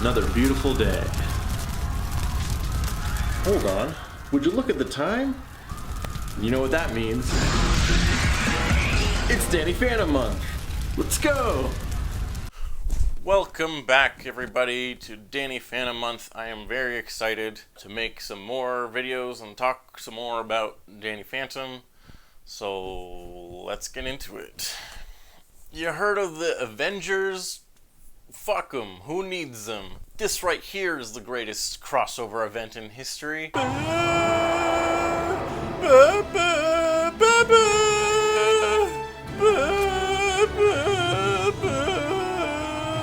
Another beautiful day. Hold on. Would you look at the time? You know what that means. It's Danny Phantom Month. Let's go! Welcome back, everybody, to Danny Phantom Month. I am very excited to make some more videos and talk some more about Danny Phantom. So, let's get into it. You heard of the Avengers? Fuck 'em. Who needs them? This right here is the greatest crossover event in history.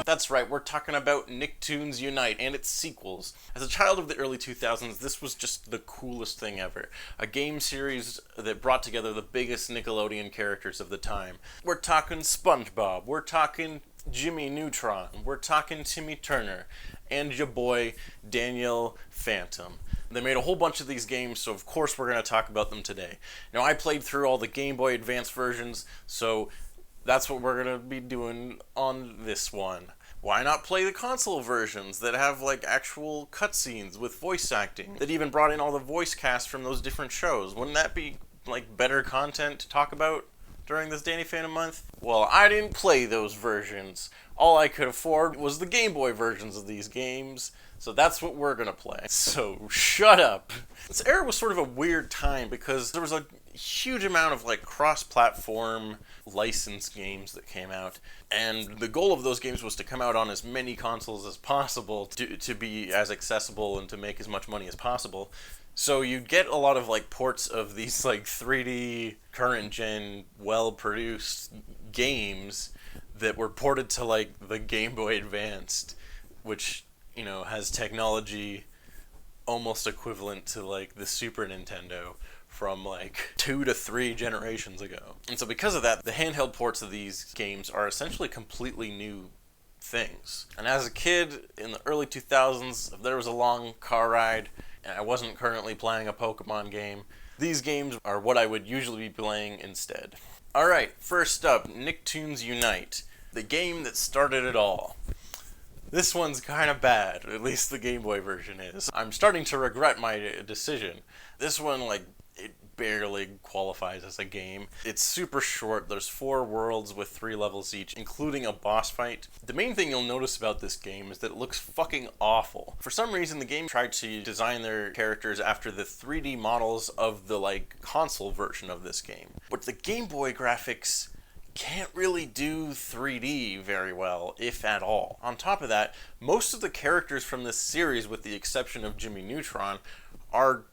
That's right, we're talking about Nicktoons Unite and its sequels. As a child of the early 2000s, this was just the coolest thing ever. A game series that brought together the biggest Nickelodeon characters of the time. We're talking SpongeBob, we're talking Jimmy Neutron, we're talking Timmy Turner, and your boy Daniel Phantom. They made a whole bunch of these games, so of course we're going to talk about them today. Now, I played through all the Game Boy Advance versions, so that's what we're going to be doing on this one. Why not play the console versions that have like actual cutscenes with voice acting, that even brought in all the voice cast from those different shows? Wouldn't that be like better content to talk about during this Danny Phantom Month? Well, I didn't play those versions. All I could afford was the Game Boy versions of these games, so that's what we're gonna play. So shut up. This era was sort of a weird time because there was a huge amount of like cross-platform licensed games that came out, and the goal of those games was to come out on as many consoles as possible to be as accessible and to make as much money as possible. So you'd get a lot of like ports of these like 3D current gen well-produced games that were ported to like the Game Boy Advanced, which, you know, has technology almost equivalent to like the Super Nintendo from like 2 to 3 generations ago. And so because of that, the handheld ports of these games are essentially completely new things. And as a kid in the early 2000s, if there was a long car ride and I wasn't currently playing a Pokemon game, these games are what I would usually be playing instead. Alright, first up, Nicktoons Unite, the game that started it all. This one's kind of bad, at least the Game Boy version is. I'm starting to regret my decision. This one, like, it barely qualifies as a game. It's super short. There's 4 worlds with 3 levels each, including a boss fight. The main thing you'll notice about this game is that it looks fucking awful. For some reason, the game tried to design their characters after the 3D models of the, like, console version of this game. But the Game Boy graphics can't really do 3D very well, if at all. On top of that, most of the characters from this series, with the exception of Jimmy Neutron, are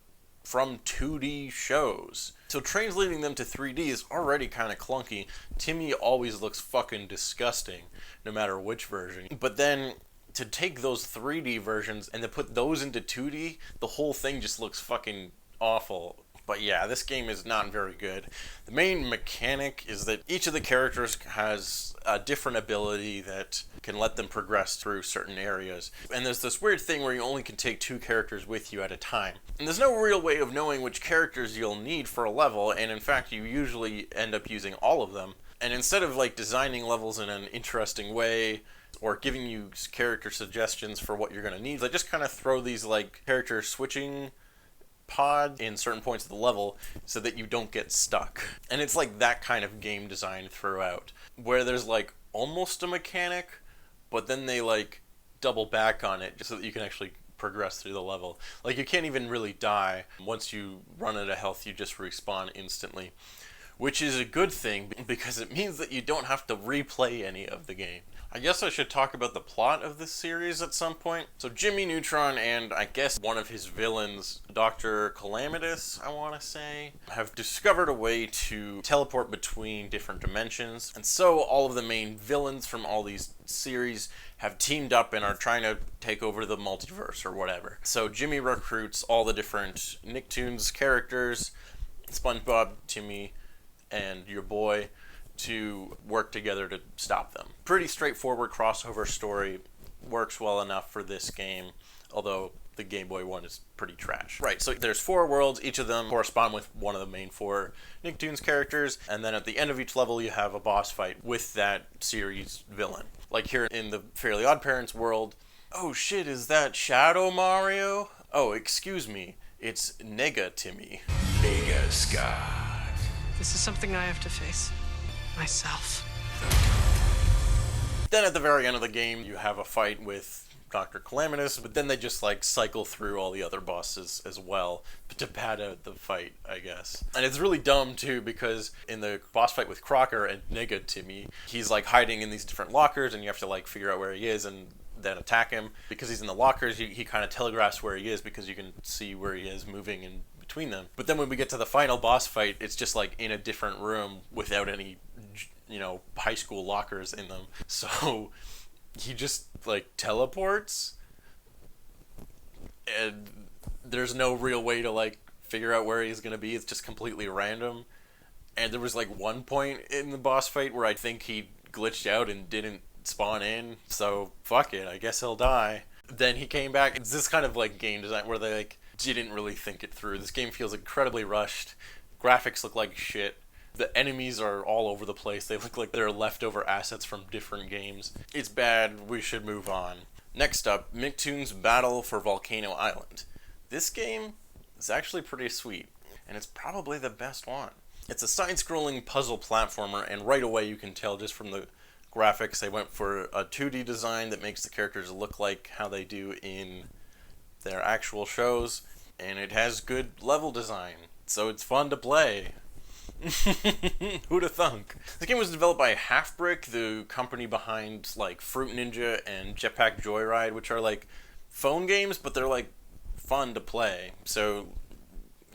from 2D shows. So translating them to 3D is already kind of clunky. Timmy always looks fucking disgusting, no matter which version. But then, to take those 3D versions and to put those into 2D, the whole thing just looks fucking awful. But yeah, this game is not very good. The main mechanic is that each of the characters has a different ability that can let them progress through certain areas. And there's this weird thing where you only can take 2 characters with you at a time. And there's no real way of knowing which characters you'll need for a level, and in fact you usually end up using all of them. And instead of like designing levels in an interesting way, or giving you character suggestions for what you're going to need, they just kind of throw these like character switching pod in certain points of the level so that you don't get stuck. And it's like that kind of game design throughout, where there's like almost a mechanic, but then they like double back on it just so that you can actually progress through the level. Like, you can't even really die. Once you run out of health, you just respawn instantly, which is a good thing because it means that you don't have to replay any of the game. I guess I should talk about the plot of this series at some point. So Jimmy Neutron and I guess one of his villains, Dr. Calamitous, I want to say, have discovered a way to teleport between different dimensions. And so all of the main villains from all these series have teamed up and are trying to take over the multiverse or whatever. So Jimmy recruits all the different Nicktoons characters, SpongeBob, Timmy, and your boy, to work together to stop them. Pretty straightforward crossover story, works well enough for this game, although the Game Boy one is pretty trash. Right, so there's 4 worlds, each of them correspond with one of the main 4 Nicktoons characters, and then at the end of each level you have a boss fight with that series villain. Like here in the Fairly OddParents world, Oh shit, is that Shadow Mario? Oh, excuse me, it's Nega Timmy. Mega Scott. This is something I have to face. Myself. Then at the very end of the game, you have a fight with Dr. Calamitous, but then they just like cycle through all the other bosses as well to pad out the fight, I guess. And it's really dumb too, because in the boss fight with Crocker and Nega Timmy, he's like hiding in these different lockers and you have to like figure out where he is and then attack him. Because he's in the lockers, he kind of telegraphs where he is because you can see where he is moving in between them. But then when we get to the final boss fight, it's just like in a different room without any, you know, high school lockers in them. So he just like teleports and there's no real way to like figure out where he's gonna be. It's just completely random. And there was like one point in the boss fight where I think he glitched out and didn't spawn in, so fuck it, I guess he'll die. Then he came back. It's this kind of like game design where they like didn't really think it through. This game feels incredibly rushed. Graphics look like shit. The enemies are all over the place. They look like they're leftover assets from different games. It's bad. We should move on. Next up, Nicktoons Battle for Volcano Island. This game is actually pretty sweet, and it's probably the best one. It's a side-scrolling puzzle platformer, and right away you can tell just from the graphics they went for a 2D design that makes the characters look like how they do in their actual shows, and it has good level design, so it's fun to play. Who'da thunk? This game was developed by Half Brick, the company behind like Fruit Ninja and Jetpack Joyride, which are like phone games, but they're like fun to play. So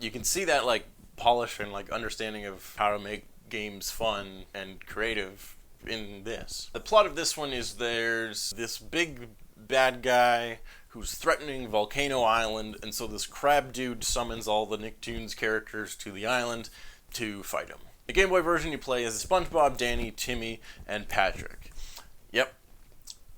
you can see that like polish and like understanding of how to make games fun and creative in this. The plot of this one is there's this big bad guy who's threatening Volcano Island, and so this crab dude summons all the Nicktoons characters to the island to fight him. The Game Boy version you play as SpongeBob, Danny, Timmy, and Patrick. Yep.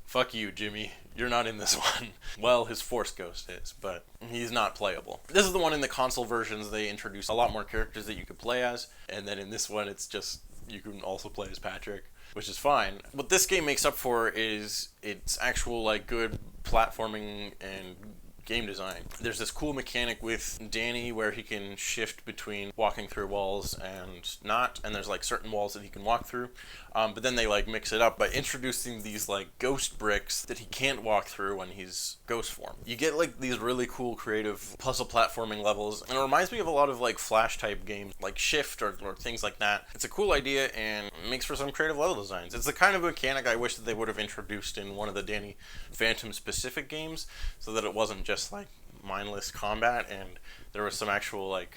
Fuck you, Jimmy. You're not in this one. Well, his Force Ghost is, but he's not playable. This is the one in the console versions. They introduced a lot more characters that you could play as, and then in this one it's just, you can also play as Patrick, which is fine. What this game makes up for is its actual like good platforming and game design. There's this cool mechanic with Danny where he can shift between walking through walls and not, and there's like certain walls that he can walk through, but then they like mix it up by introducing these like ghost bricks that he can't walk through when he's ghost form. You get like these really cool creative puzzle platforming levels, and it reminds me of a lot of like Flash type games like Shift or things like that. It's a cool idea and makes for some creative level designs. It's the kind of mechanic I wish that they would have introduced in one of the Danny Phantom specific games, so that it wasn't just like mindless combat and there was some actual like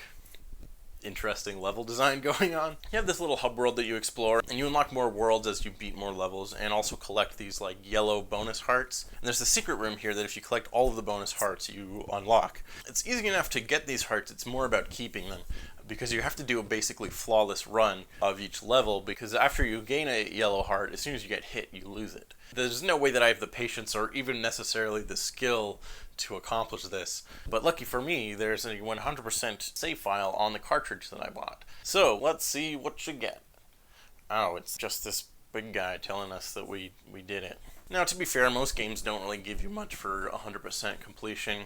interesting level design going on. You have this little hub world that you explore, and you unlock more worlds as you beat more levels, and also collect these like yellow bonus hearts. And there's a secret room here that if you collect all of the bonus hearts you unlock. It's easy enough to get these hearts, it's more about keeping them, because you have to do a basically flawless run of each level, because after you gain a yellow heart, as soon as you get hit, you lose it. There's no way that I have the patience or even necessarily the skill to accomplish this, but lucky for me, there's a 100% save file on the cartridge that I bought. So let's see what you get. Oh, it's just this big guy telling us that we did it. Now, to be fair, most games don't really give you much for 100% completion,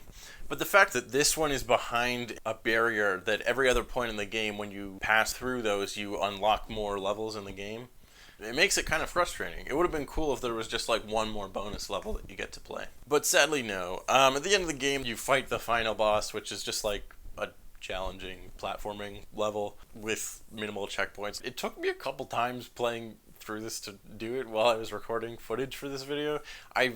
but the fact that this one is behind a barrier that every other point in the game, when you pass through those, you unlock more levels in the game, it makes it kind of frustrating. It would have been cool if there was just like one more bonus level that you get to play. But sadly, no. At the end of the game, you fight the final boss, which is just like a challenging platforming level with minimal checkpoints. It took me a couple times playing through this to do it while I was recording footage for this video. I've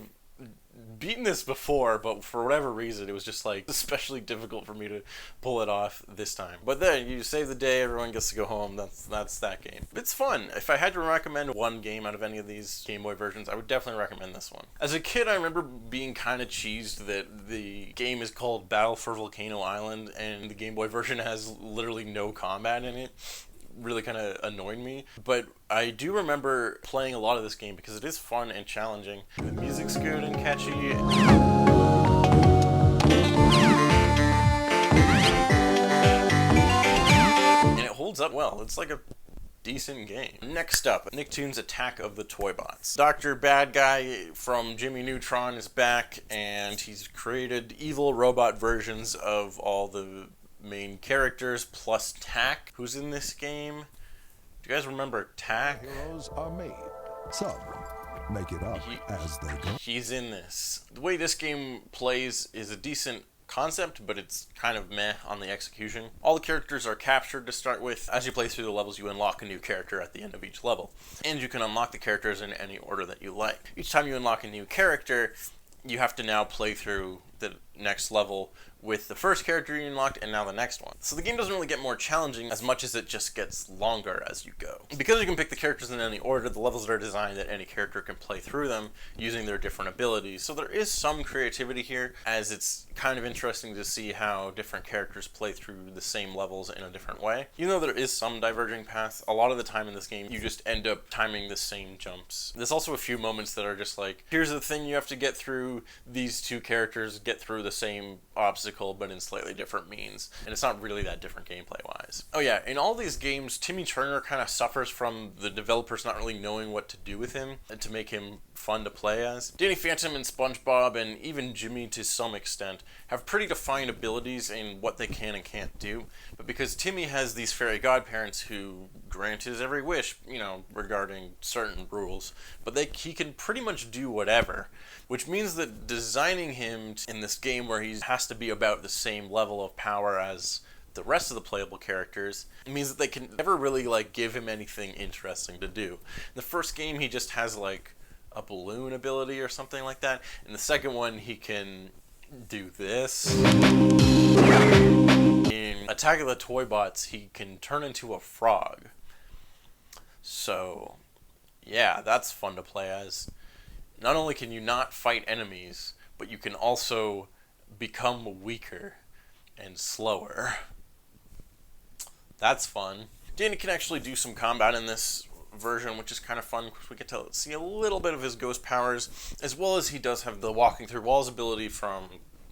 beaten this before, but for whatever reason it was just like especially difficult for me to pull it off this time. But then you save the day, everyone gets to go home. That's that game. It's fun. If I had to recommend one game out of any of these Game Boy versions, I would definitely recommend this one. As a kid, I remember being kind of cheesed that the game is called Battle for Volcano Island and the Game Boy version has literally no combat in it. Really kind of annoyed me, but I do remember playing a lot of this game because it is fun and challenging. The music's good and catchy. And it holds up well. It's like a decent game. Next up, Nicktoons Attack of the Toybots. Dr. Bad Guy from Jimmy Neutron is back, and he's created evil robot versions of all the main characters, plus Tack, who's in this game. Do you guys remember Tack? Heroes are made. Some make it up as they go. He's in this. The way this game plays is a decent concept, but it's kind of meh on the execution. All the characters are captured to start with. As you play through the levels, you unlock a new character at the end of each level. And you can unlock the characters in any order that you like. Each time you unlock a new character, you have to now play through the next level with the first character you unlocked and now the next one. So the game doesn't really get more challenging as much as it just gets longer as you go. Because you can pick the characters in any order, the levels are designed that any character can play through them using their different abilities. So there is some creativity here, as it's kind of interesting to see how different characters play through the same levels in a different way. Even though there is some diverging paths, a lot of the time in this game you just end up timing the same jumps. There's also a few moments that are just like, here's the thing you have to get through, these two characters get through the same obstacle but in slightly different means, and it's not really that different gameplay wise. Oh yeah, in all these games Timmy Turner kind of suffers from the developers not really knowing what to do with him and to make him fun to play as. Danny Phantom and SpongeBob, and even Jimmy to some extent, have pretty defined abilities in what they can and can't do, but because Timmy has these fairy godparents who grant his every wish, you know, regarding certain rules, but he can pretty much do whatever, which means that designing him in this game where he has to be about the same level of power as the rest of the playable characters, it means that they can never really like give him anything interesting to do. In the first game he just has like a balloon ability or something like that. In the second one he can do this. In Attack of the Toybots he can turn into a frog. So yeah, that's fun to play as. Not only can you not fight enemies, but you can also become weaker and slower. That's fun. Danny can actually do some combat in this version, which is kind of fun because we get to see a little bit of his ghost powers, as well as he does have the walking through walls ability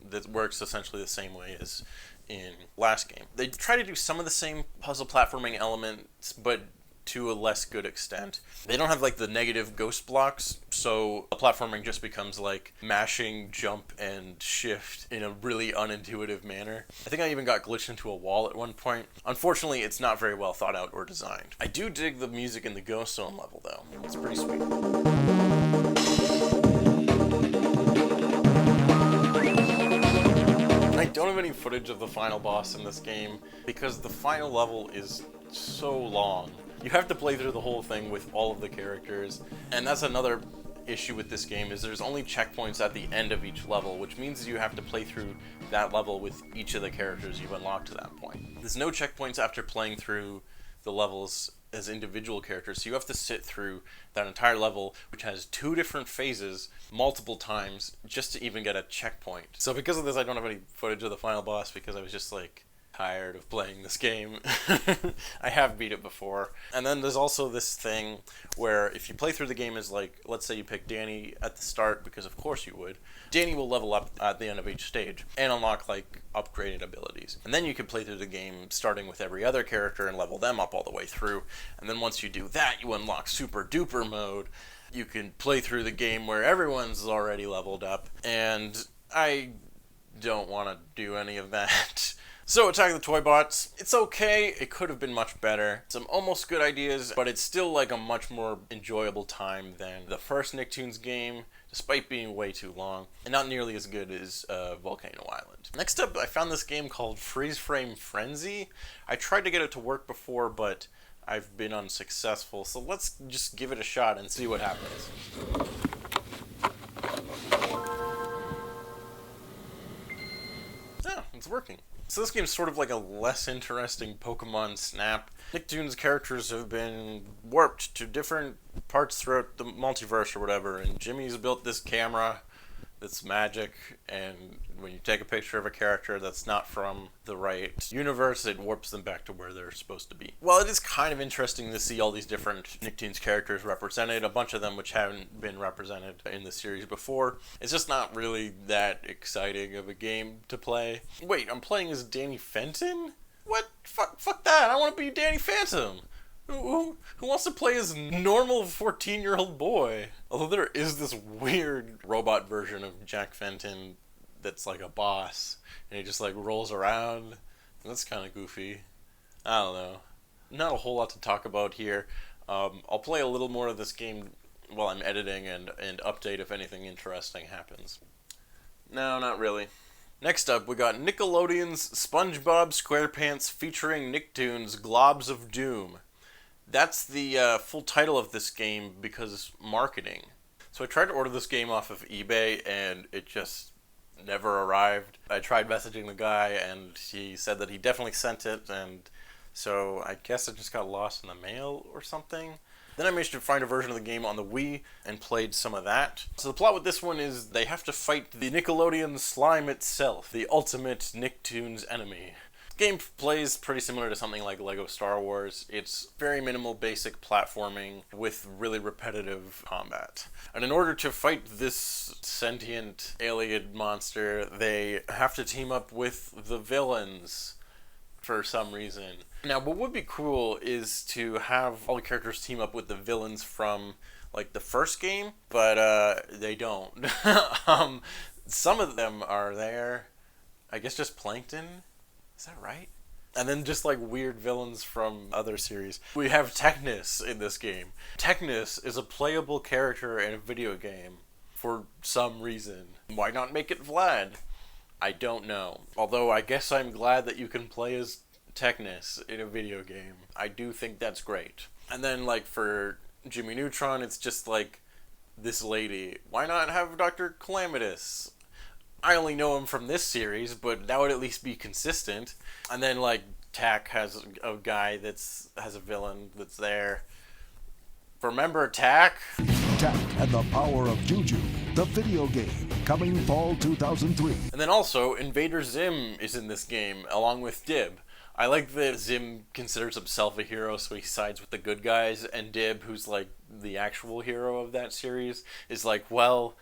that works essentially the same way as in last game. They try to do some of the same puzzle platforming elements, but to a less good extent. They don't have like the negative ghost blocks, so the platforming just becomes like mashing, jump, and shift in a really unintuitive manner. I think I even got glitched into a wall at one point. Unfortunately, it's not very well thought out or designed. I do dig the music in the Ghost Zone level though. It's pretty sweet. I don't have any footage of the final boss in this game because the final level is so long. You have to play through the whole thing with all of the characters, and that's another issue with this game, is there's only checkpoints at the end of each level, which means you have to play through that level with each of the characters you've unlocked to that point. There's no checkpoints after playing through the levels as individual characters, so you have to sit through that entire level, which has 2 different phases multiple times just to even get a checkpoint. So because of this, I don't have any footage of the final boss because I was just like tired of playing this game. I have beat it before. And then there's also this thing where if you play through the game as like, let's say you pick Danny at the start, because of course you would, Danny will level up at the end of each stage and unlock like upgraded abilities. And then you can play through the game starting with every other character and level them up all the way through. And then once you do that, you unlock super duper mode. You can play through the game where everyone's already leveled up, and I don't want to do any of that. So, Attack of the Toybots, it's okay, it could have been much better. Some almost good ideas, but it's still like a much more enjoyable time than the first Nicktoons game, despite being way too long, and not nearly as good as Volcano Island. Next up, I found this game called Freeze Frame Frenzy. I tried to get it to work before, but I've been unsuccessful, so let's just give it a shot and see what happens. Oh, it's working. So this game's sort of like a less interesting Pokemon Snap. Nicktoons characters have been warped to different parts throughout the multiverse or whatever, and Jimmy's built this camera that's magic, and when you take a picture of a character that's not from the right universe, it warps them back to where they're supposed to be. Well, it is kind of interesting to see all these different Nicktoons characters represented, a bunch of them which haven't been represented in the series before. It's just not really that exciting of a game to play. Wait, I'm playing as Danny Fenton? What? Fuck that, I want to be Danny Phantom. Who wants to play as normal 14-year-old boy? Although there is this weird robot version of Jack Fenton that's like a boss, and he just like rolls around. That's kind of goofy. I don't know. Not a whole lot to talk about here. I'll play a little more of this game while I'm editing and update if anything interesting happens. No, not really. Next up, we got Nickelodeon's SpongeBob SquarePants featuring Nicktoons Globs of Doom. That's the full title of this game because marketing. So I tried to order this game off of eBay and it just never arrived. I tried messaging the guy and he said that he definitely sent it, and so I guess it just got lost in the mail or something. Then I managed to find a version of the game on the Wii and played some of that. So the plot with this one is they have to fight the Nickelodeon slime itself, the ultimate Nicktoons enemy. The game plays pretty similar to something like Lego Star Wars. It's very minimal basic platforming with really repetitive combat. And in order to fight this sentient alien monster, they have to team up with the villains for some reason. Now, what would be cool is to have all the characters team up with the villains from, like, the first game, but they don't. Some of them are there. I guess just Plankton? Is that right? And then just, like, weird villains from other series. We have Technus in this game. Technus is a playable character in a video game for some reason. Why not make it Vlad? I don't know. Although I guess I'm glad that you can play as Technus in a video game. I do think that's great. And then, like, for Jimmy Neutron, it's just like this lady. Why not have Dr. Calamitous? I only know him from this series, but that would at least be consistent. And then, like, Tack has a guy has a villain that's there. Remember Tack? Tack and the Power of Juju, the video game, coming fall 2003. And then also, Invader Zim is in this game, along with Dib. I like that Zim considers himself a hero, so he sides with the good guys, and Dib, who's like the actual hero of that series, is like, well,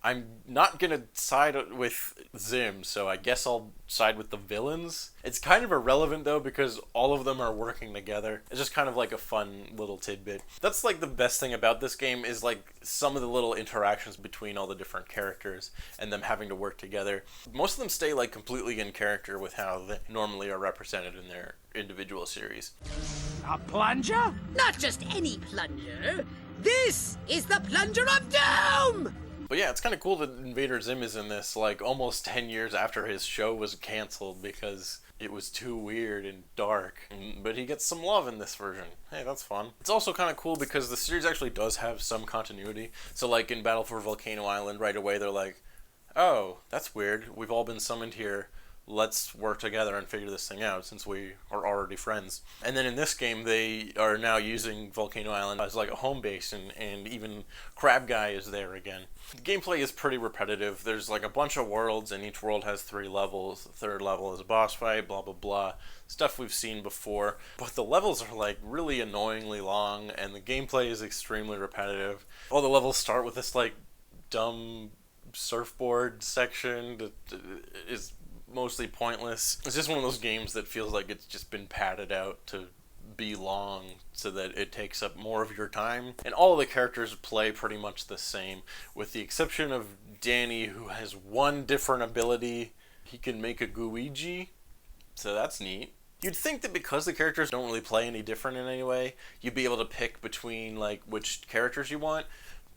I'm not gonna side with Zim, so I guess I'll side with the villains. It's kind of irrelevant though, because all of them are working together. It's just kind of like a fun little tidbit. That's like the best thing about this game is like some of the little interactions between all the different characters and them having to work together. Most of them stay like completely in character with how they normally are represented in their individual series. A plunger? Not just any plunger. This is the plunger of doom! But yeah, it's kind of cool that Invader Zim is in this, like, almost 10 years after his show was canceled because it was too weird and dark. But he gets some love in this version. Hey, that's fun. It's also kind of cool because the series actually does have some continuity. So, like, in Battle for Volcano Island, right away they're like, oh, that's weird. We've all been summoned here. Let's work together and figure this thing out since we are already friends. And then in this game, they are now using Volcano Island as like a home base, and even Crab Guy is there again. The gameplay is pretty repetitive. There's like a bunch of worlds, and each world has 3 levels. The third level is a boss fight, blah, blah, blah. Stuff we've seen before. But the levels are like really annoyingly long, and the gameplay is extremely repetitive. All the levels start with this like dumb surfboard section that is mostly pointless. It's just one of those games that feels like it's just been padded out to be long so that it takes up more of your time. And all of the characters play pretty much the same, with the exception of Danny, who has one different ability. He can make a Gooigi, so that's neat. You'd think that because the characters don't really play any different in any way, you'd be able to pick between like which characters you want.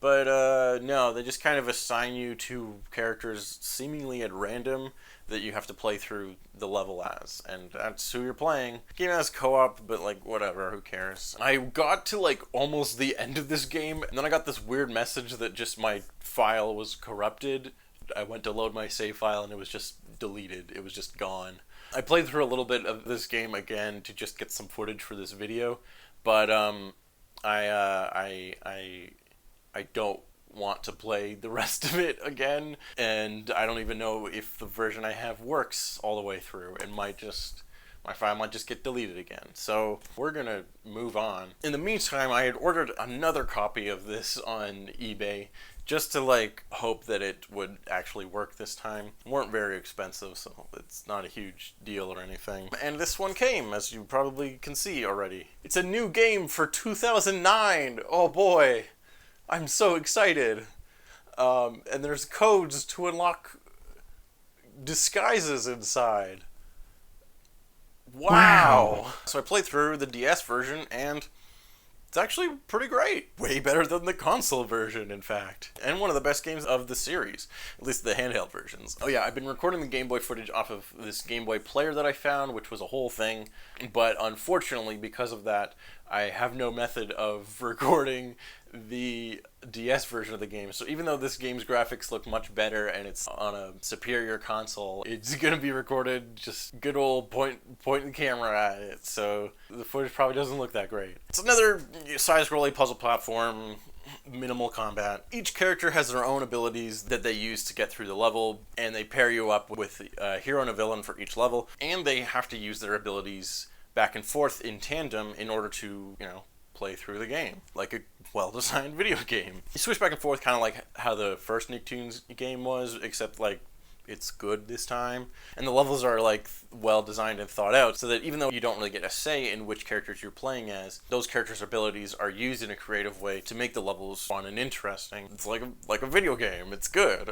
But no, they just kind of assign you to characters seemingly at random that you have to play through the level as, and that's who you're playing. The game has co-op, but like whatever, who cares? I got to like almost the end of this game, and then I got this weird message that just my file was corrupted. I went to load my save file and it was just deleted. It was just gone. I played through a little bit of this game again to just get some footage for this video, but I don't want to play the rest of it again, and I don't even know if the version I have works all the way through. It might just my file might just get deleted again. So we're gonna move on. In the meantime, I had ordered another copy of this on eBay just to like hope that it would actually work this time. They weren't very expensive, so it's not a huge deal or anything. And this one came, as you probably can see already. It's a new game for 2009. Oh boy, I'm so excited. And there's codes to unlock disguises inside. Wow. So I played through the DS version and it's actually pretty great. Way better than the console version, in fact. And one of the best games of the series, at least the handheld versions. Oh yeah, I've been recording the Game Boy footage off of this Game Boy player that I found, which was a whole thing. But unfortunately, because of that, I have no method of recording the DS version of the game. So even though this game's graphics look much better and it's on a superior console, it's gonna be recorded just good old point the camera at it. So the footage probably doesn't look that great. It's another side-scrolling puzzle platform, minimal combat. Each character has their own abilities that they use to get through the level, and they pair you up with a hero and a villain for each level, and they have to use their abilities back and forth in tandem in order to, play through the game, like a well-designed video game. You switch back and forth kind of like how the first Nicktoons game was, except like it's good this time. And the levels are like well-designed and thought out, so that even though you don't really get a say in which characters you're playing as, those characters' abilities are used in a creative way to make the levels fun and interesting. It's like a video game. It's good.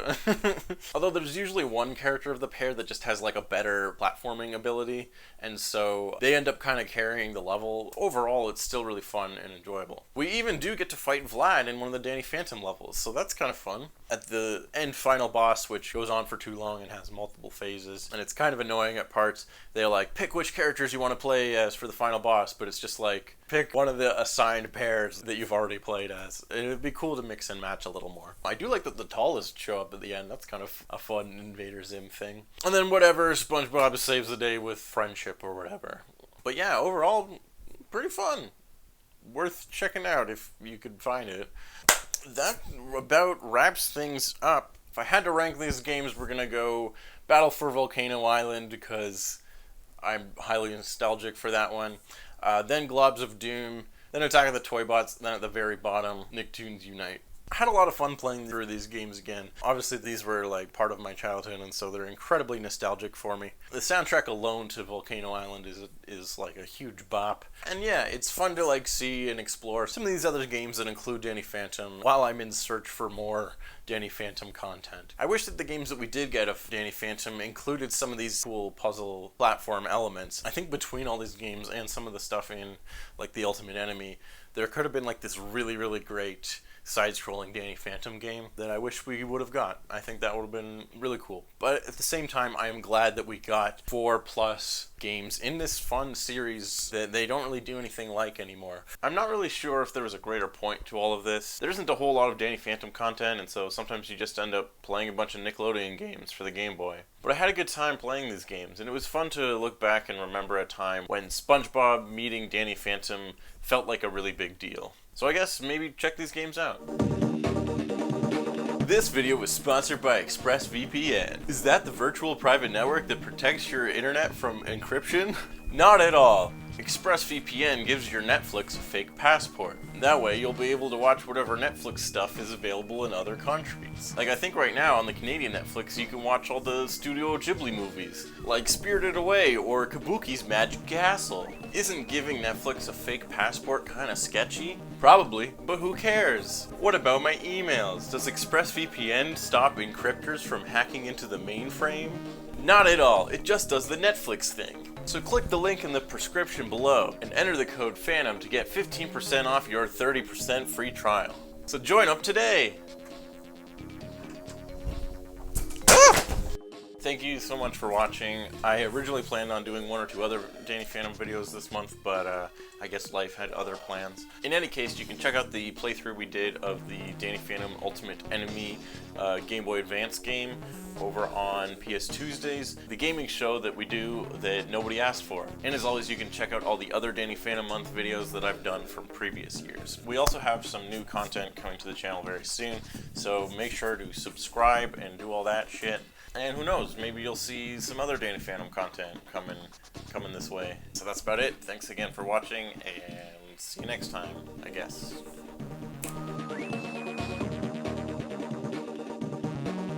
Although there's usually one character of the pair that just has like a better platforming ability, and so they end up kind of carrying the level. Overall, it's still really fun and enjoyable. We even do get to fight Vlad in one of the Danny Phantom levels, so that's kind of fun. At the end final boss, which goes on for too long and has multiple phases, and it's kind of annoying at parts. They're like, pick which characters you want to play as for the final boss, but it's just like, pick one of the assigned pairs that you've already played as. It would be cool to mix and match a little more. I do like that the tallest show up at the end. That's kind of a fun Invader Zim thing. And then whatever, SpongeBob saves the day with friendship or whatever. But yeah, overall, pretty fun. Worth checking out if you could find it. That about wraps things up. If I had to rank these games, we're gonna go Battle for Volcano Island because I'm highly nostalgic for that one. Then Globs of Doom, then Attack of the Toybots, then at the very bottom, Nicktoons Unite. I had a lot of fun playing through these games again. Obviously, these were like part of my childhood, and so they're incredibly nostalgic for me. The soundtrack alone to Volcano Island is like a huge bop. And yeah, it's fun to like see and explore some of these other games that include Danny Phantom while I'm in search for more Danny Phantom content. I wish that the games that we did get of Danny Phantom included some of these cool puzzle platform elements. I think between all these games and some of the stuff in like The Ultimate Enemy, there could have been like this really, really great side-scrolling Danny Phantom game that I wish we would have got. I think that would have been really cool. But at the same time, I am glad that we got 4+ games in this fun series that they don't really do anything like anymore. I'm not really sure if there was a greater point to all of this. There isn't a whole lot of Danny Phantom content, and so sometimes you just end up playing a bunch of Nickelodeon games for the Game Boy. But I had a good time playing these games, and it was fun to look back and remember a time when SpongeBob meeting Danny Phantom felt like a really big deal. So I guess maybe check these games out. This video was sponsored by ExpressVPN. Is that the virtual private network that protects your internet from encryption? Not at all. ExpressVPN gives your Netflix a fake passport. That way you'll be able to watch whatever Netflix stuff is available in other countries. Like I think right now on the Canadian Netflix you can watch all the Studio Ghibli movies, like Spirited Away or Kabuki's Magic Castle. Isn't giving Netflix a fake passport kinda sketchy? Probably, but who cares? What about my emails? Does ExpressVPN stop encryptors from hacking into the mainframe? Not at all, it just does the Netflix thing. So click the link in the prescription below and enter the code PHANTOM to get 15% off your 30% free trial. So join up today! Thank you so much for watching. I originally planned on doing 1 or 2 other Danny Phantom videos this month, but I guess life had other plans. In any case, you can check out the playthrough we did of the Danny Phantom Ultimate Enemy Game Boy Advance game over on PS Tuesdays, the gaming show that we do that nobody asked for. And as always, you can check out all the other Danny Phantom Month videos that I've done from previous years. We also have some new content coming to the channel very soon, so make sure to subscribe and do all that shit. And who knows, maybe you'll see some other Danny Phantom content coming this way. So that's about it. Thanks again for watching, and see you next time, I guess.